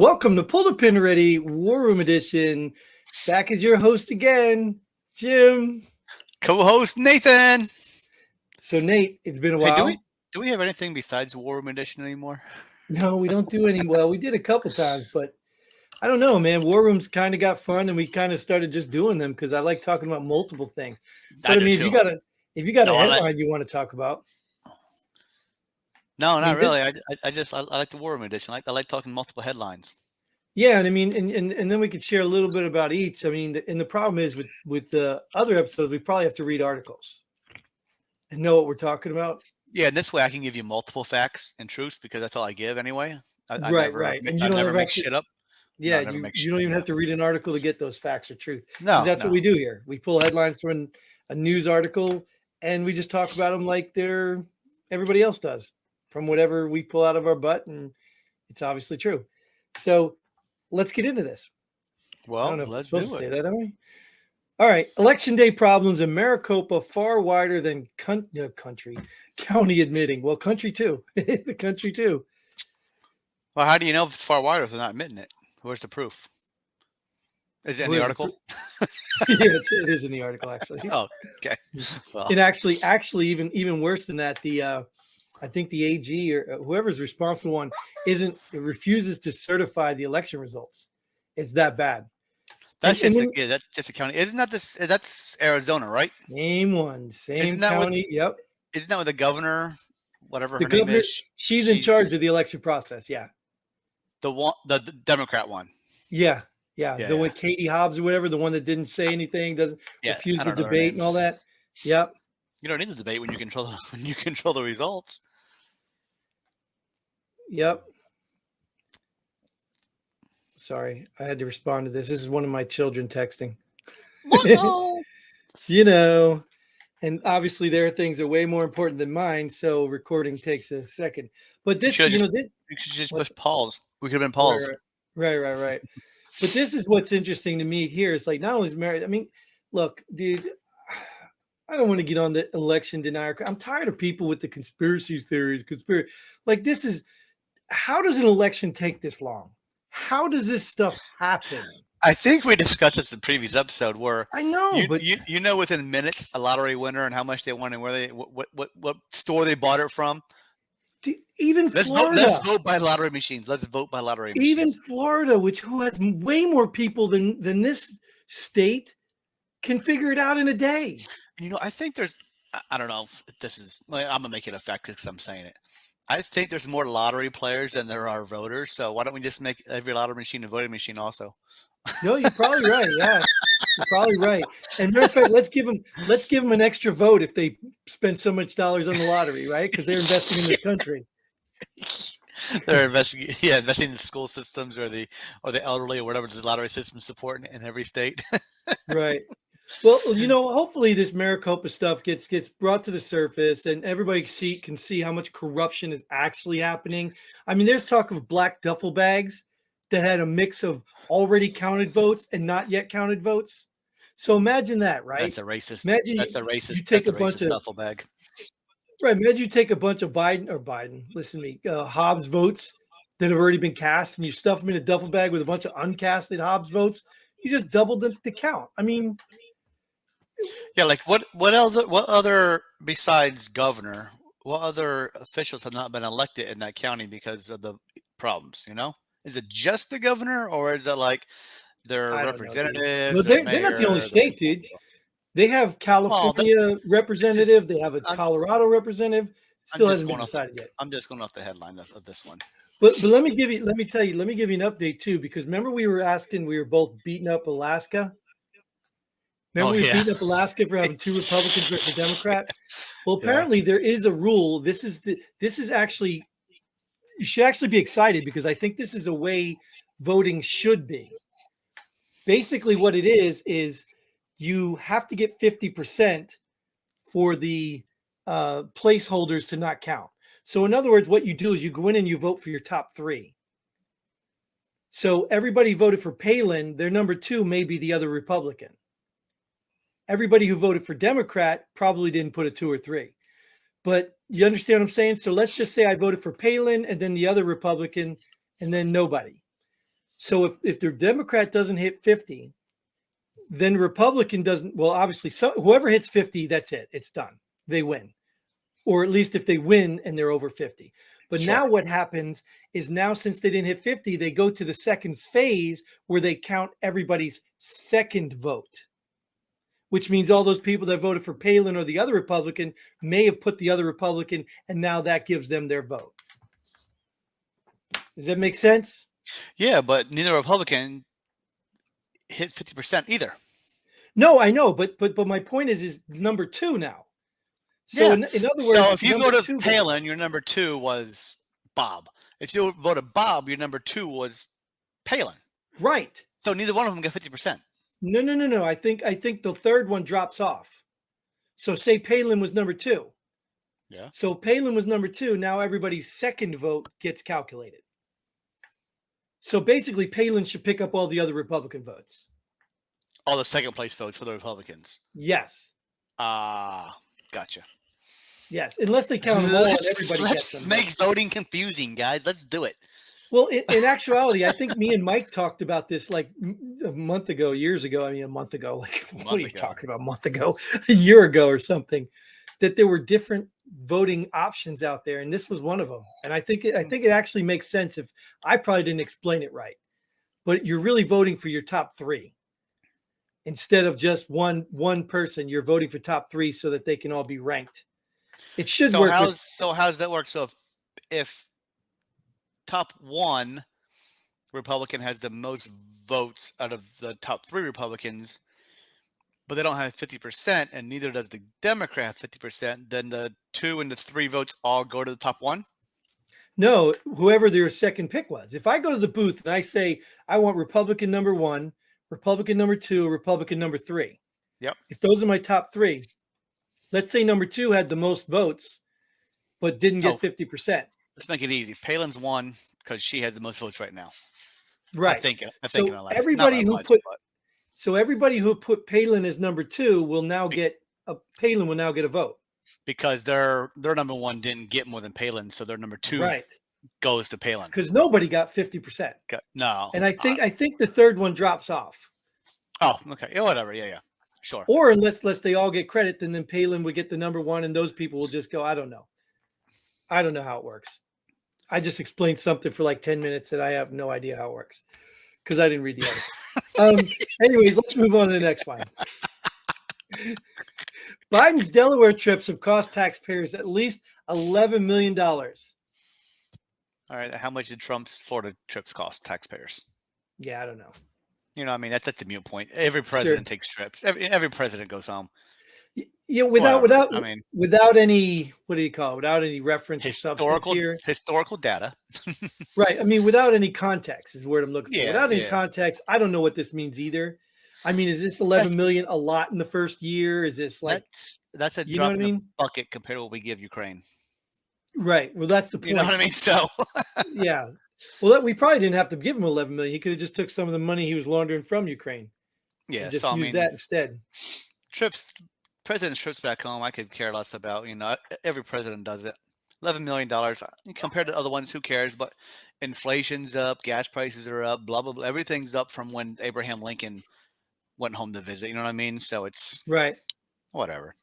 Welcome to Pull the Pin Ready War Room Edition. Back as your host again, Jim. Co-host Nathan. So Nate, it's been a Hey, while. do we have anything besides War Room Edition anymore? No, we don't do any. Well, we did a couple times, but I don't know, man. War Rooms kind of got fun, and we kind of started just doing them because I like talking about multiple things. But I do mean, too. if you got No, a headline you want to talk about, No, I not mean, really. I like the War Room Edition. I like talking multiple headlines. yeah, and I mean, and then we could share a little bit about each. I mean, and the problem is with the other episodes, we probably have to read articles and know what we're talking about. Yeah, and this way I can give you multiple facts and truths because that's all I give anyway. I Right, never, right. And you I don't never ever make have to, shit up. No, yeah, I never make you shit. don't even Yeah. have to read an article to get those facts or truth because No, that's what no. we do here. We pull headlines from a news article and we just talk about them like they're everybody else does from whatever we pull out of our butt, and it's obviously true. So let's get into this. I don't Well, know if I'm let's supposed to do say it. that, am I? All right. Election day problems in Maricopa far wider than county admitting. Well, country too. The country too. Well, how do you know if it's far wider if they're not admitting it? Where's the proof? Is it in the Where's the article? yeah, it is in the article actually. Oh, okay. Well, And actually, even worse than that, I think the AG or whoever's responsible one refuses to certify the election results. It's that bad. that's And just then, that's just a county. Isn't that this? That's Arizona, right? same one, same Isn't that county. Yep. Isn't that what the governor, whatever The her name governor, is, she's in charge she's of the election process. Yeah. the Democrat one? Yeah. Yeah. Yeah, The one yeah, Katie Hobbs or whatever, the one that didn't say anything, doesn't yeah. refuse I to don't know their debate and all names. that. Yep. You don't need to debate when you control when you control the results. Yep. Sorry, I had to respond to this. This is one of my children texting. What? No. You know, and obviously their things are way more important than mine, so recording takes a second. But You this, should you know, just this, you should just what, push pause. We could have been right, pause. right. But this is what's interesting to me here. It's like not only is married. I mean, look, dude, I don't want to get on the election denier. I'm tired of people with the conspiracy theories. Like this is how does an election take this long? How does this stuff happen? I think we discussed this in the previous episode where I know, but you know within minutes a lottery winner and how much they won and where they what store they bought it from. Even Florida, Let's vote by lottery machines. Let's vote by lottery machines. even Florida, who has way more people than this state, can figure it out in a day. You know, I think there's. I don't know if this is. I'm gonna make it a fact because I'm saying it. I think there's more lottery players than there are voters. So why don't we just make every lottery machine a voting machine also? No, you're probably right. Yeah, you're probably right. And matter of fact, let's give them an extra vote if they spend so much dollars on the lottery, right? Because they're investing in this country. They're investing in the school systems or the elderly or whatever the lottery system support in every state. Right. Well, you know, hopefully this Maricopa stuff gets brought to the surface and everybody can see how much corruption is actually happening. I mean, there's talk of black duffel bags that had a mix of already counted votes and not yet counted votes. So imagine that, right? That's a racist. Imagine that's a racist. You take that's a bunch racist of duffel bag. right. Imagine you take a bunch of Biden. Listen to me, Hobbs votes that have already been cast, and you stuff them in a duffel bag with a bunch of uncasted Hobbs votes. You just doubled the count. I mean, yeah, like what other besides governor? What other officials have not been elected in that county because of the problems? You know, is it just the governor, or is it like their I don't know, representatives, well, their they're not the only mayor? state, dude. They have Well, California just representative. They have a I'm, Colorado representative. I'm Still just hasn't been going decided yet. I'm just going off the headline of this one. But let me give you an update too, because remember we were both beating up Alaska. Remember we were beating up Alaska for having two Republicans versus a Democrat. Well, apparently there is a rule. This is actually, you should actually be excited because I think this is a way voting should be. Basically, what it is you have to get 50% for the placeholders to not count. So in other words, what you do is you go in and you vote for your top three. So everybody voted for Palin. Their number two may be the other Republican. Everybody who voted for Democrat probably didn't put a 2 or 3. But you understand what I'm saying? So let's just say I voted for Palin and then the other Republican and then nobody. So if the Democrat doesn't hit 50, then Republican doesn't. Well, obviously, whoever hits 50, that's it. It's done. They win, or at least if they win and they're over 50. But Sure. now what happens is now since they didn't hit 50, they go to the second phase where they count everybody's second vote, which means all those people that voted for Palin or the other Republican may have put the other Republican, and now that gives them their vote. Does that make sense? Yeah, but neither Republican hit 50% either. No, I know, but my point is number 2 now. So Yeah. in other words, So if you number voted 2 Palin, your number 2 was Bob. If you voted Bob, your number 2 was Palin. right. So neither one of them got 50%. No. I think the third one drops off. So say Palin was number 2. Yeah. So if Palin was number 2, now everybody's second vote gets calculated. So basically, Palin should pick up all the other Republican votes. All the second place votes for the Republicans. Yes. Gotcha. Yes, unless they count them all and everybody gets them. Let's make voting confusing, guys. Let's do it. Well, in actuality, I think me and Mike talked about this like a month ago, years ago. I mean, a month ago. Like, what are you talking about? A month ago, a year ago, or something. That there were different voting options out there, and this was one of them. And I think it actually makes sense. If I probably didn't explain it right, but you're really voting for your top 3 instead of just one person. You're voting for top 3 so that they can all be ranked. It should work. So how does that work? So if top 1 Republican has the most votes out of the top 3 Republicans, but they don't have 50%, and neither does the Democrat have 50%, then the 2 and the 3 votes all go to the top 1? No, whoever their second pick was. If I go to the booth and I say, I want Republican number 1, Republican number 2, Republican number 3. Yep. If those are my top 3, let's say number 2 had the most votes, but didn't get 50%. Let's make it easy. Palin's 1 because she has the most votes right now. Right. I think so everybody who put Palin as number 2 will now get Palin will now get a vote because their number 1 didn't get more than Palin, so their number 2 goes to Palin because nobody got 50%. No, and I think the third one drops off. Oh, okay, yeah, whatever, yeah, sure. Or unless they all get credit, then Palin would get the number 1, and those people will just go. I don't know how it works. I just explained something for like 10 minutes that I have no idea how it works because I didn't read the article. Anyways, let's move on to the next one. Biden's Delaware trips have cost taxpayers at least $11 million. All right. How much did Trump's Florida trips cost taxpayers? Yeah, I don't know. You know, I mean, that's a mute point. Every president takes trips. Every president goes home. Yeah, without any, what do you call it? Without any reference historical data. Right. I mean, without any context is the word I'm looking for. Without any context, I don't know what this means either. I mean, is this 11 million a lot in the first year? Is this like that's a drop in the bucket compared to what we give Ukraine? Right. Well, that's the point. You know what I mean? So yeah. Well, we probably didn't have to give him 11 million. He could have just took some of the money he was laundering from Ukraine. Yeah. And just use that instead. President's trips back home, I could care less about. You know, every president does it. $11 million compared to other ones, who cares? But inflation's up, gas prices are up, blah blah blah. Everything's up from when Abraham Lincoln went home to visit. You know what I mean? So it's right. Whatever.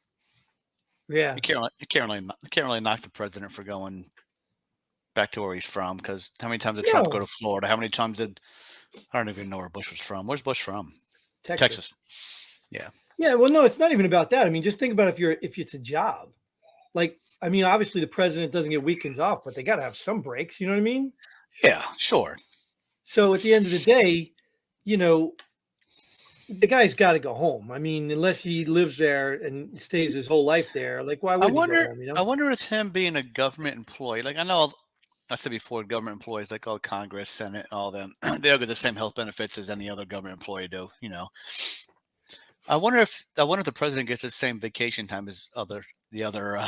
Yeah. You can't really knock the president for going back to where he's from, because how many times did Trump go to Florida? How many times I don't even know where Bush was from. Where's Bush from? Texas. Yeah. Yeah. Well, no, it's not even about that. I mean, just think about if it's a job. Like, I mean, obviously the president doesn't get weekends off, but they got to have some breaks. You know what I mean? Yeah, sure. So at the end of the day, you know, the guy's got to go home. I mean, unless he lives there and stays his whole life there, like, why would he go home? You know? I wonder if him being a government employee, like, I said before, government employees, like all Congress, Senate, all them, they all get the same health benefits as any other government employee do. You know, I wonder if the president gets the same vacation time as the other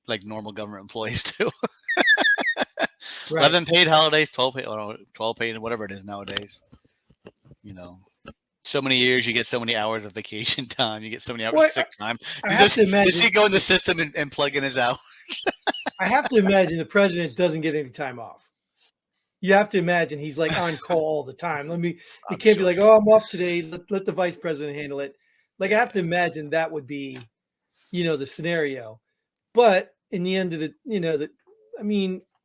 like normal government employees do. Right. 11 paid holidays, 12 paid, whatever it is nowadays. You know, so many years, you get so many hours of vacation time. You get so many hours of sick time. Does he go in the system and plug in his hours? I have to imagine the president doesn't get any time off. You have to imagine he's like on call all the time. It I'm can't be sure. like, oh, I'm off today. Let the vice president handle it. Like I Yeah. have to imagine that would be, the scenario. But in the end of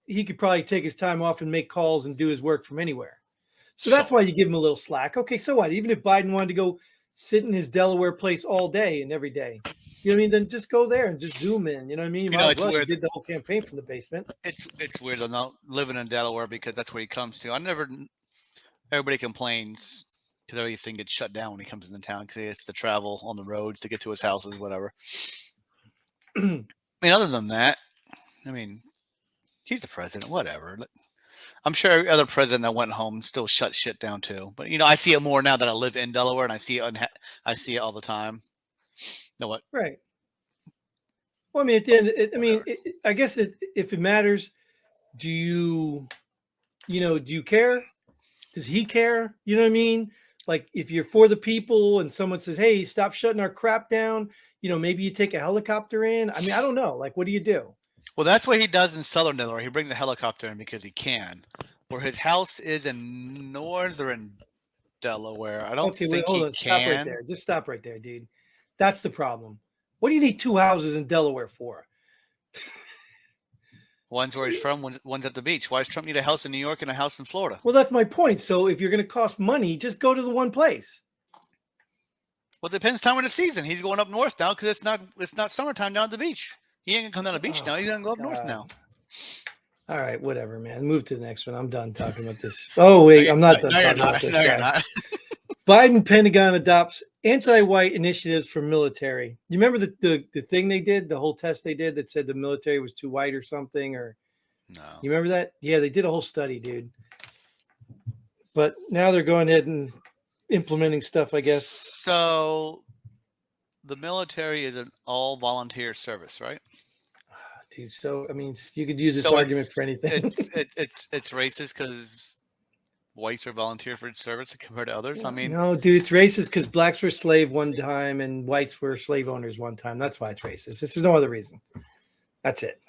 he could probably take his time off and make calls and do his work from anywhere. So that's why Sure. you give him a little slack. Okay, so what? Even if Biden wanted to go sit in his Delaware place all day and every day, you know what I mean? Then just go there and just zoom in. You know what I mean? You might as It's well. You weird. did the whole campaign from the basement. It's weird though, not living in Delaware because that's where he comes to. Everybody complains because everything gets shut down when he comes into town because he has to travel on the roads to get to his houses, whatever. I mean, other than that, I mean, he's the president, whatever. I'm sure every other president that went home still shut shit down too. But I see it more now that I live in Delaware and I see it all the time. You know what? Right. Well, I mean, at the end, Whatever. I guess if it matters, do you care? Does he care? You know what I mean? Like if you're for the people and someone says, "Hey, stop shutting our crap down," maybe you take a helicopter in. I mean, I don't know. Like, what do you do? Well, that's what he does in southern Delaware. He brings a helicopter in because he can. Where his house is in northern Delaware, I don't Okay, wait, think hold he on. Stop right can. there. Just stop right there, dude. That's the problem. What do you need two houses in Delaware for? One's where he's from, one's at the beach. Why does Trump need a house in New York and a house in Florida? Well, that's my point. So if you're going to cost money, just go to the one place. Well, it depends time of the season. He's going up north now because it's not summertime down at the beach. He ain't gonna come down the beach now. He's gonna go up north now. All right, whatever, man. Move to the next one. I'm done talking about this. Oh wait, I'm not done talking about this guy. Biden Pentagon adopts anti-white initiatives for military. You remember the thing they did, the whole test they did that said the military was too white or something, or No. You remember that? Yeah, they did a whole study, dude. But now they're going ahead and implementing stuff, I guess. So the military is an all volunteer service, right? Dude, so I mean, you could use this argument for anything. It's racist because whites are volunteer for service compared to others. I mean, no, dude, it's racist because blacks were slave one time and whites were slave owners one time. That's why it's racist. There's no other reason. That's it.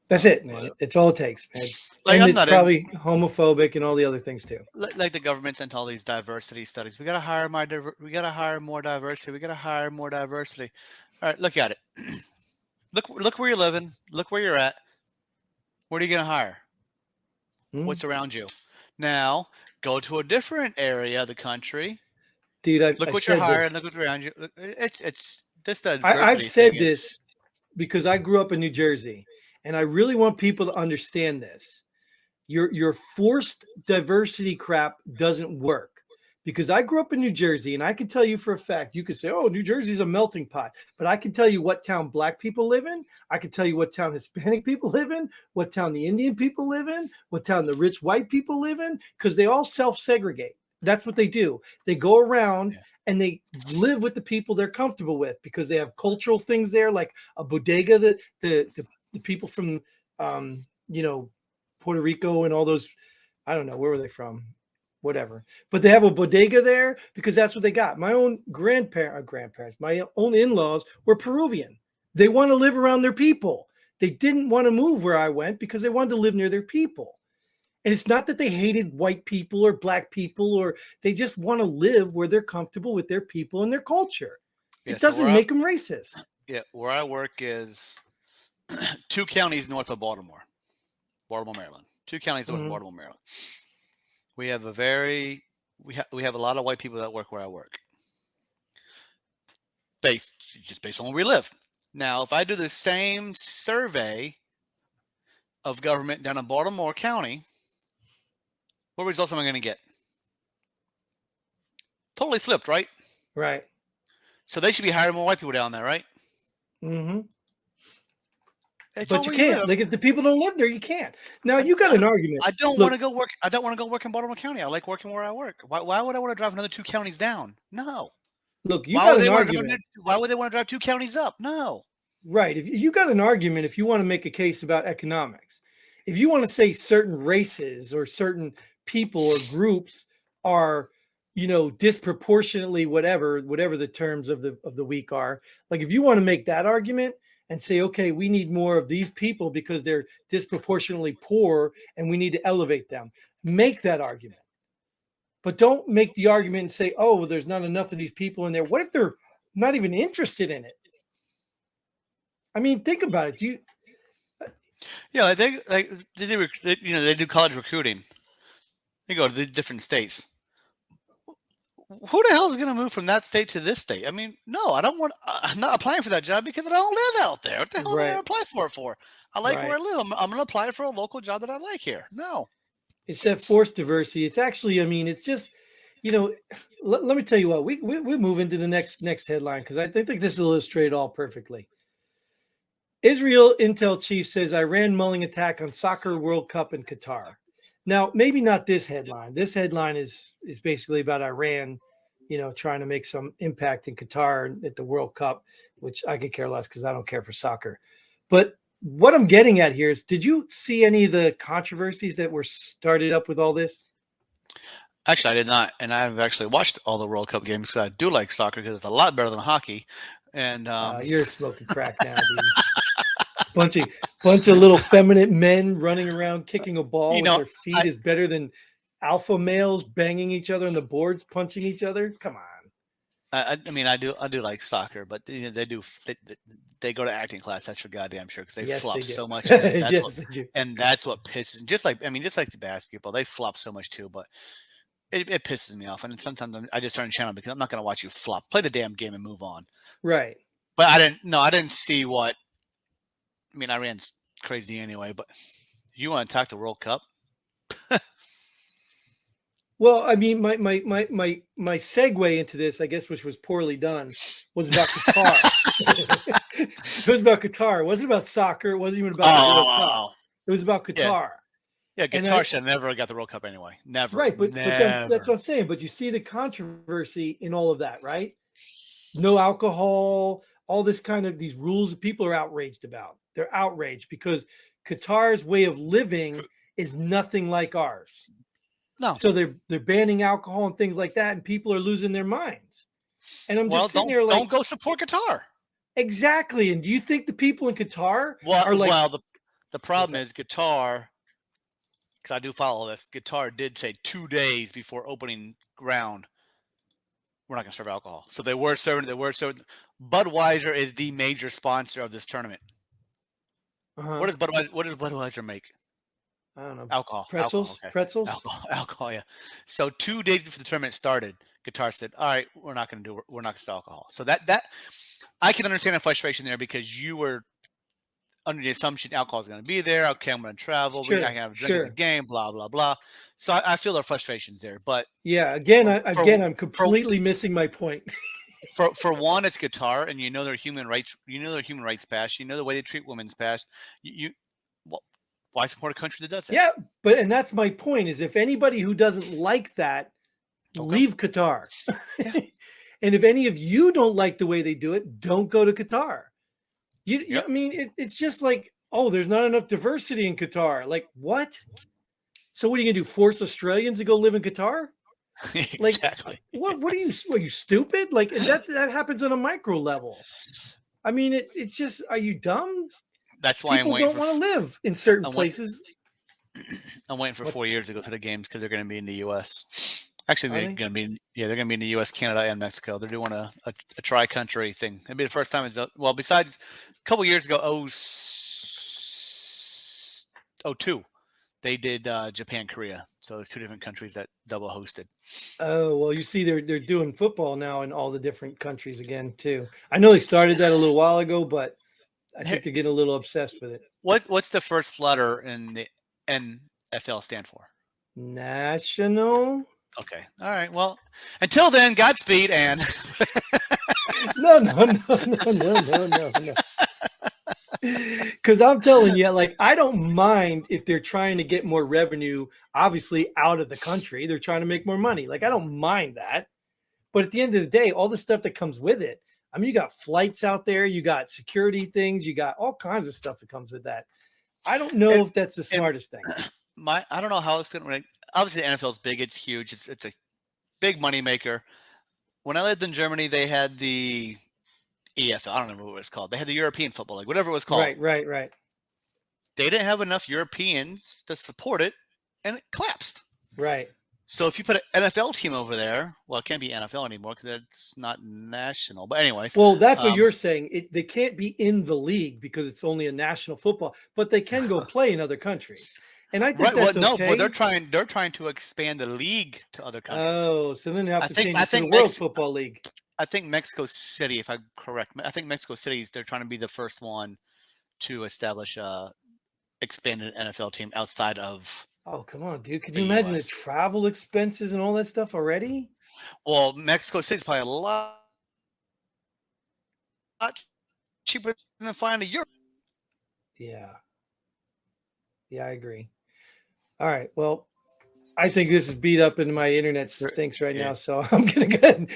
That's it, man. It's all it takes, man. Like, and it's probably homophobic and all the other things too. Like the government's into all these diversity studies. We gotta hire more diversity. We gotta hire more diversity. All right, look at it. Look where you're living. Look where you're at. What are you gonna hire? What's around you? Now go to a different area of the country. Dude, look what you're hiring. Look what's around you. It's this diversity. I've said this because I grew up in New Jersey, and I really want people to understand this. Your forced diversity crap doesn't work. Because I grew up in New Jersey, and I can tell you for a fact, you could say, oh, New Jersey's a melting pot. But I can tell you what town black people live in. I can tell you what town Hispanic people live in, what town the Indian people live in, what town the rich white people live in, because they all self-segregate. That's what they do. They go around and they live with the people they're comfortable with because they have cultural things there, like a bodega that the people from, Puerto Rico and all those, I don't know, where were they from? Whatever, but they have a bodega there because that's what they got. My own grandparents, my own in-laws were Peruvian. They want to live around their people. They didn't want to move where I went because they wanted to live near their people. And it's not that they hated white people or black people, or they just want to live where they're comfortable with their people and their culture. It doesn't make them racist. Yeah, where I work is 2 counties north of Baltimore, Maryland. 2 counties north of Baltimore, Maryland. We have we have a lot of white people that work where I work. Based on where we live. Now, if I do the same survey of government down in Baltimore County, what results am I going to get? Totally flipped, right? Right. So they should be hiring more white people down there, right? Mm-hmm. But you can't. Like, if the people don't live there, you can't. Now you got an argument. I don't want to go work. I don't want to go work in Baltimore County. I like working where I work. Why would I want to drive another 2 counties down? No. Look, you got an argument. Why would they want to drive 2 counties up? No. Right. If you got an argument, if you want to make a case about economics, if you want to say certain races or certain people or groups are, disproportionately whatever the terms of the week are, like if you want to make that argument and say, okay, we need more of these people because they're disproportionately poor and we need to elevate them. Make that argument. But don't make the argument and say, oh, well, there's not enough of these people in there. What if they're not even interested in it? I mean, think about it. Do you? Yeah, they do college recruiting. They go to the different states. Who the hell is going to move from that state to this state? I mean, no, I don't want. I'm not applying for that job because I don't live out there. What the hell am I going to apply for it for? I like where I live. I'm going to apply for a local job that I like here. No, it's that forced diversity. It's actually, I mean, it's just, let me tell you what. We move into the next headline because I think this will illustrate it all perfectly. Israel intel chief says Iran mulling attack on soccer World Cup in Qatar. Now, maybe not this headline. This headline is basically about Iran, trying to make some impact in Qatar at the World Cup, which I could care less because I don't care for soccer. But what I'm getting at here is, did you see any of the controversies that were started up with all this? Actually, I did not, and I've actually watched all the World Cup games because I do like soccer because it's a lot better than hockey. And you're smoking crack now, dude. Bunch of little feminine men running around kicking a ball with their feet is better than alpha males banging each other on the boards, punching each other. Come on. I mean, I do like soccer, but they go to acting class. That's for goddamn sure because they flop so much. And that's what pisses. Just like the basketball, they flop so much too. But it pisses me off, and sometimes I just turn the channel because I'm not going to watch you flop. Play the damn game and move on. Right. But I didn't see what. I mean, Iran's crazy anyway. But you want to talk the World Cup? Well, I mean, my segue into this, I guess, which was poorly done, was about Qatar. It was about Qatar. It wasn't about soccer. It wasn't even about the World Cup. It was about Qatar. Yeah, Qatar should have never got the World Cup anyway. Never. Right, but that's what I'm saying. But you see the controversy in all of that, right? No alcohol, all this kind of these rules that people are outraged about. They're outraged because Qatar's way of living is nothing like ours. No. So they're banning alcohol and things like that, and people are losing their minds. And I'm just sitting there like, don't go support Qatar. Exactly. And do you think the people in Qatar are like? Well, the problem is Qatar, because I do follow this. Qatar did say 2 days before opening ground, we're not going to serve alcohol. So they were serving. Budweiser is the major sponsor of this tournament. What does Budweiser make? I don't know. Alcohol. Pretzels. Okay. Pretzels. Alcohol. Yeah. So 2 days before the tournament started, Qatar said, "All right, we're not going to sell alcohol." So that I can understand the frustration there because you were under the assumption alcohol is going to be there. Okay, I'm going to travel. I can have a drink at the game. Blah blah blah. So I feel the frustrations there. But yeah, I'm completely missing my point. For one, it's Qatar, and their human rights. Their human rights past. The way they treat women's past. Why support a country that does that? Yeah, and that's my point. Is if anybody who doesn't like that, leave Qatar. Yeah. And if any of you don't like the way they do it, don't go to Qatar. I mean, it's just like, oh, there's not enough diversity in Qatar. Like, what? So what are you gonna do? Force Australians to go live in Qatar? Like, exactly. What are you? Are you stupid? Like, and that happens on a micro level. I mean, it's just, are you dumb? That's why people don't want to live in certain places. I'm waiting for 4 years to go to the games because they're going to be in the U.S. Actually, they're going to be in the U.S., Canada, and Mexico. They're doing a tri-country thing. It'll be the first time. Besides a couple years ago, 2002, they did Japan, Korea. So there's 2 different countries that double hosted. Oh, well, you see, they're doing football now in all the different countries again too. I know they started that a little while ago, but I think they're getting a little obsessed with it. What's the first letter in the NFL stand for? National. Okay. All right. Well, until then, Godspeed and. No. Because I'm telling you, like, I don't mind if they're trying to get more revenue, obviously out of the country. They're trying to make more money. Like, I don't mind that. But at the end of the day, all the stuff that comes with it. I mean, you got flights out there, you got security things, you got all kinds of stuff that comes with that. I don't know if that's the smartest thing. I don't know how it's going to. Obviously, the NFL is big; it's huge. It's a big money maker. When I lived in Germany, they had the EFL. I don't remember what it was called. They had the European Football League, whatever it was called. Right. They didn't have enough Europeans to support it, and it collapsed. Right. So if you put an NFL team over there, well, it can't be NFL anymore because it's not national. But anyways, well, that's what you're saying. They can't be in the league because it's only a national football, but they can go play in other countries. And I think that's no, okay. but they're trying to expand the league to other countries. Oh, so then they have to change it to the World Football League. I think Mexico City, if I'm correct, I think Mexico City, they're trying to be the first one to establish a expanded NFL team outside of. Oh, come on, dude. Could you imagine the travel expenses and all that stuff already? Well, Mexico City is probably a lot cheaper than flying to Europe. Yeah. Yeah, I agree. All right. Well, I think this is beat up and my internet stinks right now, so I'm gonna go ahead and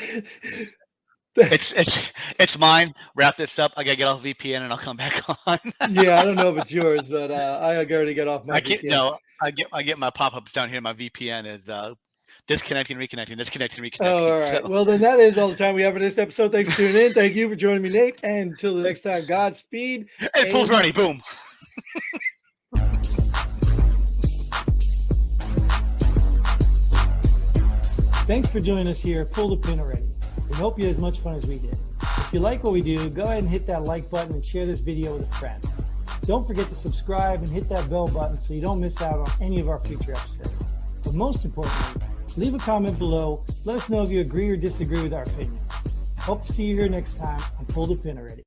it's mine. Wrap this up. I gotta get off VPN and I'll come back on. Yeah, I don't know if it's yours, but I already got off my VPN. No, I get my pop-ups down here. My VPN is disconnecting, reconnecting, disconnecting, reconnecting. Oh, all right. So. Well, then that is all the time we have for this episode. Thanks for tuning in. Thank you for joining me, Nate. And until the next time, Godspeed. Hey, Pool Bernie, boom. Thanks for joining us here at Pull the Pin Already. We hope you had as much fun as we did. If you like what we do, go ahead and hit that like button and share this video with a friend. Don't forget to subscribe and hit that bell button so you don't miss out on any of our future episodes. But most importantly, leave a comment below. Let us know if you agree or disagree with our opinion. Hope to see you here next time on Pull the Pin Already.